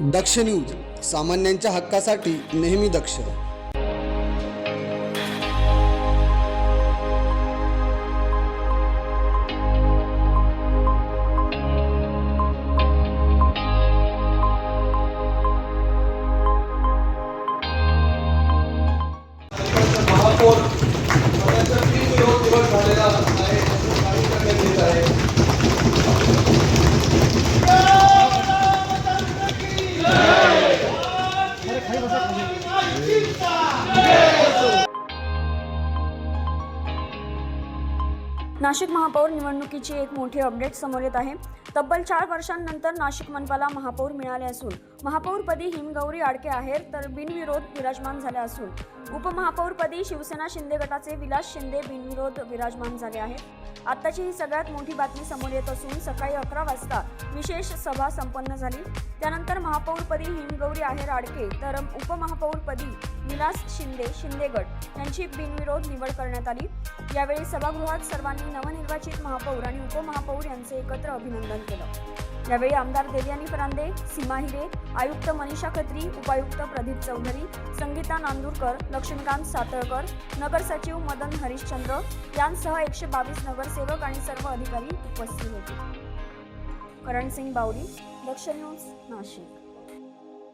दक्ष news, सामान्यांच्या हक्कासाठी नेहमी दक्ष. नाशिक महापौर निवडणुकीची एक मोठी अपडेट समोर येत आहे. तब्बल 4 वर्षांनंतर नाशिक मनपाला महापौर मिळाले असून महापौरपदी हिमगौरी आडके आहेर तर बिनविरोध विराजमान झाले असून उपमहापौरपदी शिवसेना शिंदे गटाचे विलास शिंदे बिनविरोध विराजमान झाले आहेत. आत्ताची ही सगळ्यात मोठी बातमी समोर येत असून सकाळी 11 वाजता विशेष सभा संपन्न झाली. त्यानंतर महापौरपदी हिमगौरी आहेर आडके तर उपमहापौरपदी विलास शिंदे शिंदे गट यांची बिनविरोध निवड करण्यात आली. यावेळी सभागृहात सर्वांनी नवनिर्वाचित महापौर आणि उपमहापौर यांचे एकत्र अभिनंदन केलं. यावेळी आमदार देवयानी फरांदे, सीमा हिरे, आयुक्त मनीषा खत्री, उपायुक्त प्रदीप चौधरी, संगीता नांदुरकर, लक्ष्मीकांत सातळकर, नगर सचिव मदन हरिश्चंद्र यांसह 122 नगरसेवक आणि सर्व अधिकारी उपस्थित होते. करण सिंग बावरी, दक्ष न्यूज, नाशिक.